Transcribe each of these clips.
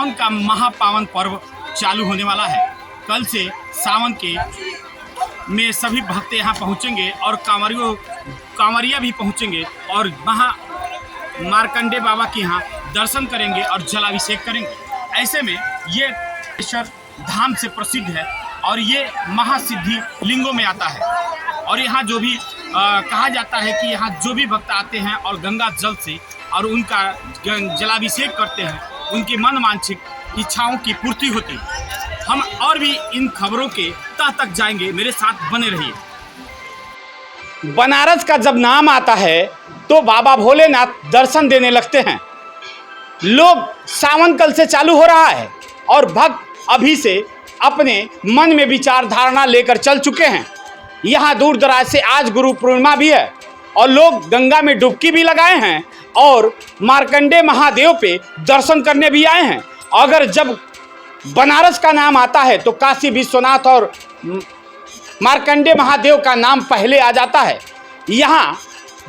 सावन का महापावन पर्व चालू होने वाला है। कल से सावन के में सभी भक्त यहाँ पहुँचेंगे और कांवरिया भी पहुँचेंगे और मार्कंडे बाबा के यहाँ दर्शन करेंगे और जलाभिषेक करेंगे। ऐसे में ये धाम से प्रसिद्ध है और ये महासिद्धि लिंगों में आता है। और यहाँ जो भी कहा जाता है कि यहाँ जो भी भक्त आते हैं और गंगा जल से और उनका जलाभिषेक करते हैं, उनकी मन वांछित इच्छाओं की पूर्ति होती है। हम और भी इन खबरों के तह तक जाएंगे, मेरे साथ बने रहिए। बनारस का जब नाम आता है तो बाबा भोलेनाथ दर्शन देने लगते हैं। लोग सावन कल से चालू हो रहा है और भक्त अभी से अपने मन में विचार धारणा लेकर चल चुके हैं। यहाँ दूर दराज से आज गुरु पूर्णिमा भी है और लोग गंगा में डुबकी भी लगाए हैं और मार्कंडे महादेव पे दर्शन करने भी आए हैं। अगर जब बनारस का नाम आता है तो काशी विश्वनाथ और मार्कंडे महादेव का नाम पहले आ जाता है। यहाँ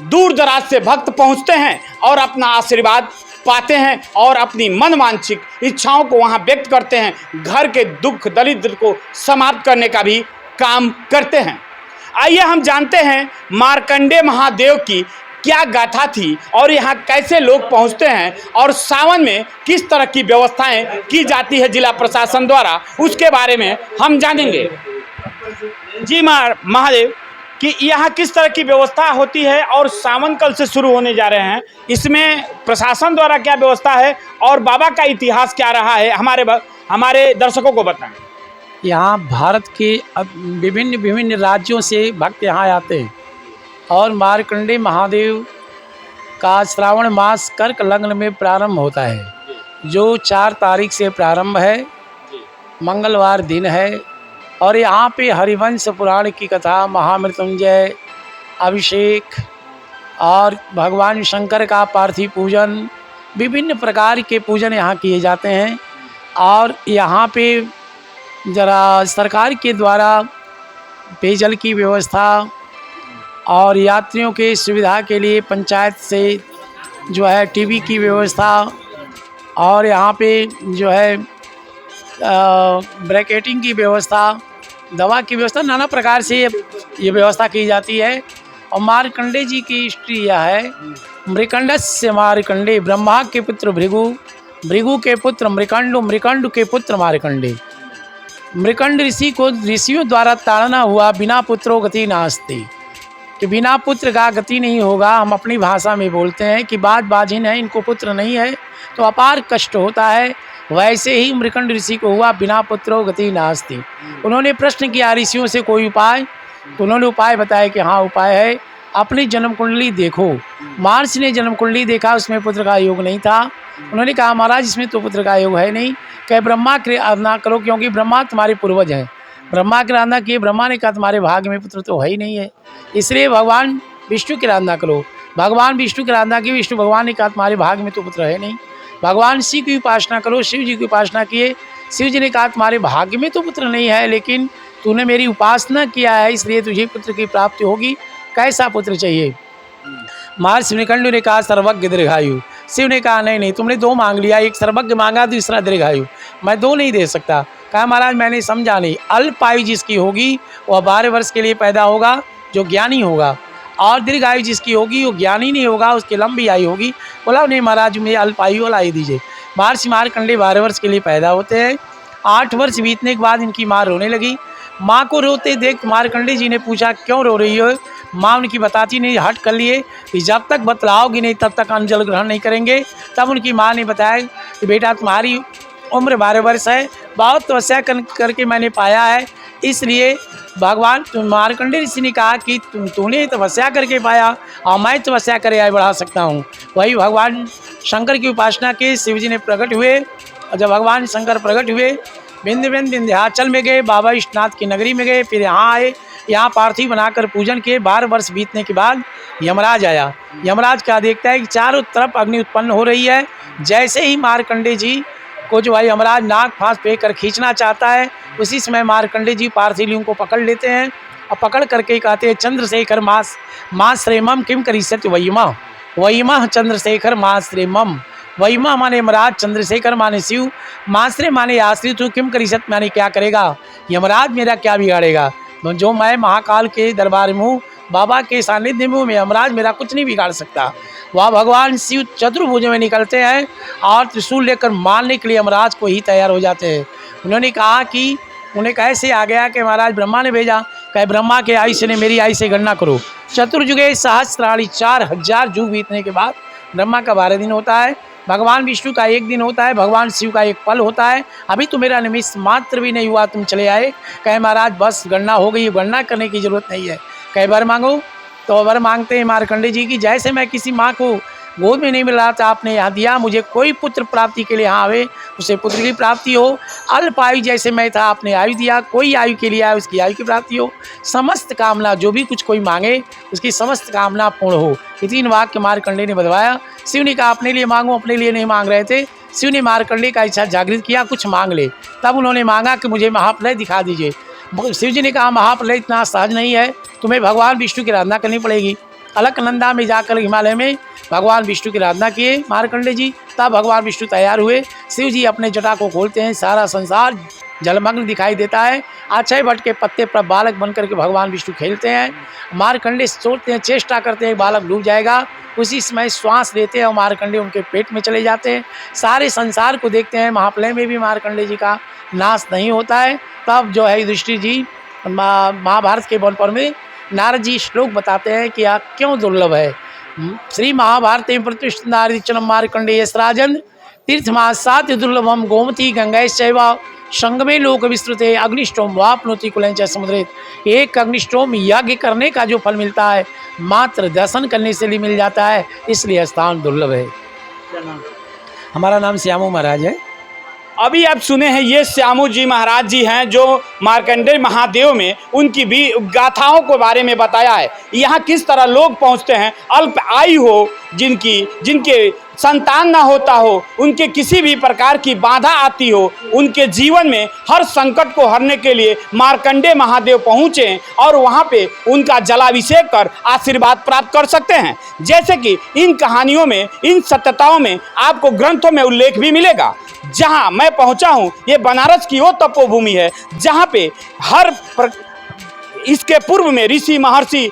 दूर दराज से भक्त पहुँचते हैं और अपना आशीर्वाद पाते हैं और अपनी मनवांछित इच्छाओं को वहाँ व्यक्त करते हैं। घर के दुख दरिद्र को समाप्त करने का भी काम करते हैं। आइए हम जानते हैं मार्कंडे महादेव की क्या गाथा थी और यहाँ कैसे लोग पहुँचते हैं और सावन में किस तरह की व्यवस्थाएं की जाती है जिला प्रशासन द्वारा, उसके बारे में हम जानेंगे। जी महादेव कि यहाँ किस तरह की व्यवस्था होती है और सावन कल से शुरू होने जा रहे हैं, इसमें प्रशासन द्वारा क्या व्यवस्था है और बाबा का इतिहास क्या रहा है, हमारे दर्शकों को बताएं। यहाँ भारत के विभिन्न राज्यों से भक्त यहाँ आते हैं और मार्कंडे महादेव का श्रावण मास कर्क लग्न में प्रारंभ होता है, जो 4 तारीख से प्रारंभ है, मंगलवार दिन है। और यहाँ पे हरिवंश पुराण की कथा, महामृत्युंजय, अभिषेक और भगवान शंकर का पार्थिव पूजन, विभिन्न प्रकार के पूजन यहाँ किए जाते हैं। और यहाँ पे जरा सरकार के द्वारा पेयजल की व्यवस्था और यात्रियों के सुविधा के लिए पंचायत से जो है टीवी की व्यवस्था और यहाँ पे जो है ब्रैकेटिंग की व्यवस्था, दवा की व्यवस्था, नाना प्रकार से ये व्यवस्था की जाती है। और मार्कंडे जी की हिस्ट्री यह है, मृकंडस्य मार्कंडे, ब्रह्मा के पुत्र भृगु, भृगु के पुत्र मृकंडु, मृकंडु के पुत्र मार्कंडे। मृकंड ऋषि को ऋषियों द्वारा ताड़ना हुआ, बिना पुत्रों गति नास्ति, कि बिना पुत्र का गति नहीं होगा। हम अपनी भाषा में बोलते हैं कि बाजिन है, इनको पुत्र नहीं है तो अपार कष्ट होता है। वैसे ही मृकंड ऋषि को हुआ, बिना पुत्रों गति नास्ति। उन्होंने प्रश्न किया ऋषियों से कोई उपाय, तो उन्होंने उपाय बताया कि हाँ उपाय है, अपनी जन्म कुंडली देखो। महर्षि ने जन्म कुंडली देखा, उसमें पुत्र का योग नहीं था। उन्होंने कहा महाराज इसमें तो पुत्र का योग है नहीं। कहे ब्रह्मा की आराधना करो, क्योंकि ब्रह्मा तुम्हारे पूर्वज हैं। ब्रह्मा की आराधना किए, ब्रह्मा ने कहा तुम्हारे भाग्य में पुत्र तो है ही नहीं है, इसलिए भगवान विष्णु की आराधना करो। भगवान विष्णु की आराधना की, विष्णु भगवान ने कहा तुम्हारे भाग्य में तो पुत्र है नहीं। भगवान शिव की उपासना करो, शिव जी की उपासना किए, शिव जी ने कहा तुम्हारे भाग्य में तो पुत्र नहीं है, लेकिन तूने मेरी उपासना किया है इसलिए तुझे पुत्र की प्राप्ति होगी। कैसा पुत्र चाहिए? महर्षि मृकंडु ने कहा सर्वज्ञ दीर्घायु। शिव ने कहा नहीं, तुमने 2 मांग लिया, एक सर्वज्ञ मांगा, दूसरा दीर्घायु, मैं 2 नहीं दे सकता। कहा महाराज मैंने समझा नहीं, अल्पायु जिसकी होगी वह 12 वर्ष के लिए पैदा होगा जो ज्ञानी होगा, और दीर्घायु जिसकी होगी वो ज्ञानी नहीं होगा, उसकी लंबी आयु होगी। बोला नहीं महाराज मुझे अल्पायु वाला आयु दीजिए। महर्षि मार्कंडे 12 वर्ष के लिए पैदा होते हैं। 8 वर्ष बीतने के बाद इनकी माँ रोने लगी। माँ को रोते देख मार्कंडे जी ने पूछा क्यों रो रही हो? माँ उनकी बताती नहीं, हट कर लिए कि जब तक बतलाओगी नहीं तब तक अन्न जल ग्रहण नहीं करेंगे। तब उनकी माँ ने बताया कि बेटा तुम्हारी उम्र 12 वर्ष है, बहुत तपस्या करके मैंने पाया है, इसलिए भगवान मार्कंडे ऋषि ने कहा कि तूने तपस्या करके पाया और मैं तपस्या करे आगे बढ़ा सकता हूँ। वही भगवान शंकर की उपासना के शिव जी ने प्रकट हुए, और जब भगवान शंकर प्रकट हुए विंध्याचल में गए, बाबा विश्वनाथ की नगरी में गए, फिर यहाँ आए, यहाँ पार्थिव बनाकर पूजन किए। 12 वर्ष बीतने के बाद यमराज आया। यमराज क्या देखता है कि चारों तरफ अग्नि उत्पन्न हो रही है। जैसे ही मार्कंडे जी को जो है यमराज नाग फांस फेंक कर खींचना चाहता है, उसी समय मार्कंडे जी पार्थिव लिंग को पकड़ लेते हैं और पकड़ करके कहते हैं चंद्रशेखर मास श्रेमम किम करिष्यति वयिमा, वयिमा चंद्रशेखर मास श्रेमम, वही माने यमराज, चंद्रशेखर माने शिव, माश्रे माने आश्रित हूँ, किम करिसत माने क्या करेगा, यमराज मेरा क्या बिगाड़ेगा। जो मैं महाकाल के दरबार में हूँ, बाबा के सानिध्य में हूँ, मैं यमराज मेरा कुछ नहीं बिगाड़ सकता। वह भगवान शिव चतुर्भुज में निकलते हैं और त्रिशूल लेकर मारने के लिए यमराज को ही तैयार हो जाते हैं। उन्होंने कहा कि उन्हें कैसे आ गया कि महाराज ब्रह्मा ने भेजा, कहे ब्रह्मा के आयुष्य ने मेरी आयु से गणना करो। चतुर्युगे सहस्राणी 4000 युग बीतने के बाद ब्रह्मा का 12 दिन होता है, भगवान विष्णु का 1 दिन होता है, भगवान शिव का 1 पल होता है। अभी तो मेरा निमिष मात्र भी नहीं हुआ, तुम चले आए। कहे महाराज बस गणना हो गई, गणना करने की जरूरत नहीं है। कहे वर मांगो, तो वर मांगते हैं मार्कंडे जी की, जैसे मैं किसी माँ को गोद में नहीं मिल रहा था, आपने यहाँ दिया, मुझे कोई पुत्र प्राप्ति के लिए यहाँ आवे, उसे पुत्र की प्राप्ति हो। अल्प आयु जैसे मैं था, आपने आयु दिया, कोई आयु के लिए आए उसकी आयु की प्राप्ति हो। समस्त कामना जो भी कुछ कोई मांगे उसकी समस्त कामना पूर्ण हो। ये 3 वाक्य मार्कंडे ने बतवाया। शिव ने कहा अपने लिए मांगो, अपने लिए नहीं मांग रहे थे। शिव ने मार्कंडे का इच्छा जागृत किया, कुछ मांग ले। तब उन्होंने मांगा कि मुझे महाप्रलय दिखा दीजिए। शिव जी ने कहा महाप्रलय इतना सहज नहीं है, तुम्हें भगवान विष्णु की आराधना करनी पड़ेगी। अलकनंदा में जाकर हिमालय में भगवान विष्णु की आराधना किए मार्कंडे जी, तब भगवान विष्णु तैयार हुए। शिव जी अपने जटा को खोलते हैं, सारा संसार जलमग्न दिखाई देता है। अक्षय वट के पत्ते पर बालक बनकर के भगवान विष्णु खेलते हैं। मार्कंडे सोचते हैं, चेष्टा करते हैं बालक डूब जाएगा, उसी समय श्वास लेते हैं और मार्कंडे उनके पेट में चले जाते हैं। सारे संसार को देखते हैं, महाप्रलय में भी मार्कंडे जी का नाश नहीं होता है। तब जो है युधिष्ठिर जी महाभारत के वन पर में नारद जी श्लोक बताते हैं कि यह क्यों दुर्लभ है। श्री महाभारत प्रतिष्ठित नारदीचनम मार्कंडे यश राजन तीर्थमासात दुर्लभम गोमती गंगा शैवा संगमे लोक विस्तृते अग्निष्टोम वापनोति कुलंच समुद्रेत। एक अग्निष्टोम यज्ञ करने का जो फल मिलता है मात्र दर्शन करने से ही मिल जाता है, इसलिए स्थान दुर्लभ है। हमारा नाम श्यामू महाराज है। अभी आप सुने हैं ये श्यामू जी महाराज जी हैं जो मार्कंडेय महादेव में उनकी भी गाथाओं के बारे में बताया है। यहाँ किस तरह लोग पहुँचते हैं, अल्प आयु हो, जिनके संतान ना होता हो, उनके किसी भी प्रकार की बाधा आती हो, उनके जीवन में हर संकट को हरने के लिए मार्कंडेय महादेव पहुँचे और वहाँ पे उनका जलाभिषेक कर आशीर्वाद प्राप्त कर सकते हैं। जैसे कि इन कहानियों में, इन सत्यताओं में आपको ग्रंथों में उल्लेख भी मिलेगा। जहाँ मैं पहुँचा हूँ ये बनारस की वो तपोभूमि है जहाँ पे इसके पूर्व में ऋषि महर्षि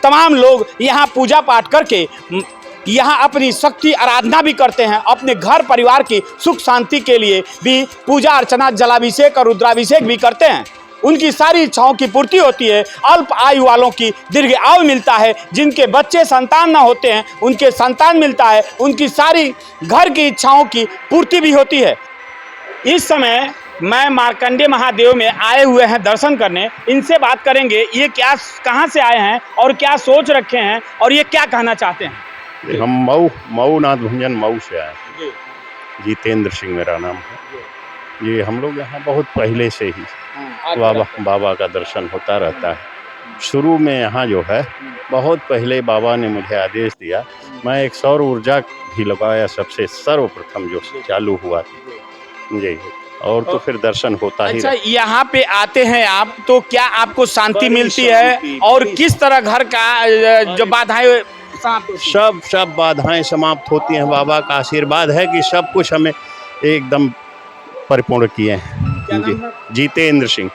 तमाम लोग यहाँ पूजा पाठ करके यहाँ अपनी शक्ति आराधना भी करते हैं, अपने घर परिवार की सुख शांति के लिए भी पूजा अर्चना जलाभिषेक और रुद्राभिषेक भी करते हैं। उनकी सारी इच्छाओं की पूर्ति होती है। अल्प आयु वालों की दीर्घ आयु मिलता है, जिनके बच्चे संतान ना होते हैं उनके संतान मिलता है, उनकी सारी घर की इच्छाओं की पूर्ति भी होती है। इस समय मैं मार्कंडेय महादेव में आए हुए हैं दर्शन करने, इनसे बात करेंगे ये क्या, कहाँ से आए हैं और क्या सोच रखे हैं और ये क्या कहना चाहते हैं। हम मऊ नाथ भंजन मऊ से आए हैं। जितेंद्र सिंह मेरा नाम है। ये हम लोग यहाँ बहुत पहले से ही बाबा का दर्शन होता रहता है। शुरू में यहाँ जो है बहुत पहले बाबा ने मुझे आदेश दिया, मैं एक सौर ऊर्जा भी लगाया, सबसे सर्वप्रथम जो चालू हुआ जी, और तो फिर दर्शन होता ही। अच्छा, यहाँ पे आते हैं आप तो क्या आपको शांति मिलती है और किस तरह घर का जो बाधाएं सब बाधाएं समाप्त होती हैं। बाबा का आशीर्वाद है कि सब कुछ हमें एकदम परिपूर्ण किए हैं। जितेंद्र सिंह।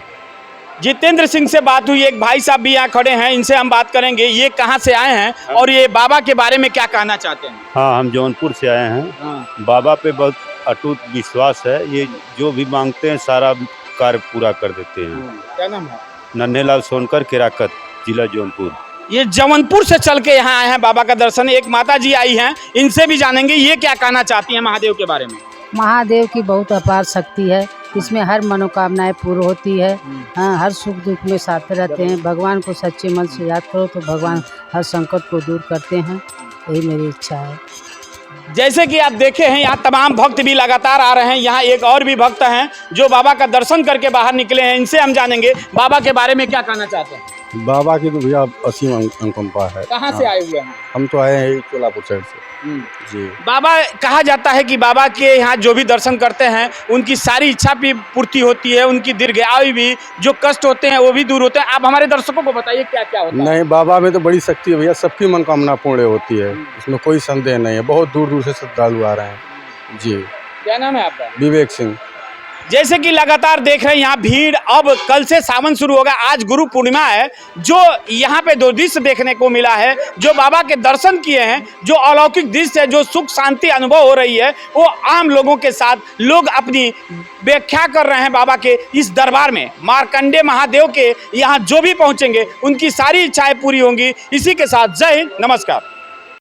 जितेंद्र सिंह से बात हुई। एक भाई साहब भी यहाँ खड़े हैं, इनसे हम बात करेंगे। ये कहाँ से आए हैं और ये बाबा के बारे में क्या कहना चाहते हैं। हाँ, हम जौनपुर से आए हैं। बाबा पे बहुत अटूट विश्वास है, ये जो भी मांगते हैं सारा कार्य पूरा कर देते हैं। क्या नाम है। नन्हेलाल सोनकर, केराकत, जिला जौनपुर। ये जौनपुर से चल के यहाँ आए हैं बाबा का दर्शन। एक माता जी आई हैं, इनसे भी जानेंगे ये क्या कहना चाहती हैं महादेव के बारे में। महादेव की बहुत अपार शक्ति है, इसमें हर मनोकामनाएं पूर्ण होती है। हाँ, हर सुख दुख में साथ रहते हैं। भगवान को सच्चे मन से याद करो तो भगवान हर संकट को दूर करते हैं, यही मेरी इच्छा है। जैसे कि आप देखे हैं यहाँ तमाम भक्त भी लगातार आ रहे हैं। यहाँ एक और भी भक्त हैं जो बाबा का दर्शन करके बाहर निकले हैं, इनसे हम जानेंगे बाबा के बारे में क्या कहना चाहते हैं। बाबा की तो भैया असीम अनुकंपा है। कहाँ से आए हुए हैं। हम तो आए हैं चोलापुर साइड से जी। बाबा कहा जाता है कि बाबा के यहाँ जो भी दर्शन करते हैं उनकी सारी इच्छा भी पूर्ति होती है, उनकी दीर्घ आयु भी, जो कष्ट होते हैं वो भी दूर होते हैं। आप हमारे दर्शकों को बताइए क्या क्या होता है। नहीं, बाबा में तो बड़ी शक्ति है भैया, सबकी मनोकामना पूर्ण होती है, इसमें कोई संदेह नहीं है। बहुत दूर दूर से श्रद्धालु आ रहे हैं। जी। क्या नाम है आपका? विवेक सिंह। जैसे कि लगातार देख रहे हैं यहाँ भीड़, अब कल से सावन शुरू होगा, आज गुरु पूर्णिमा है। जो यहाँ पे दो दृश्य देखने को मिला है, जो बाबा के दर्शन किए हैं, जो अलौकिक दृश्य है, जो सुख शांति अनुभव हो रही है, वो आम लोगों के साथ लोग अपनी व्याख्या कर रहे हैं बाबा के इस दरबार में। मार्कंडे महादेव के यहाँ जो भी पहुँचेंगे उनकी सारी इच्छाएं पूरी होंगी। इसी के साथ जय हिंद, नमस्कार।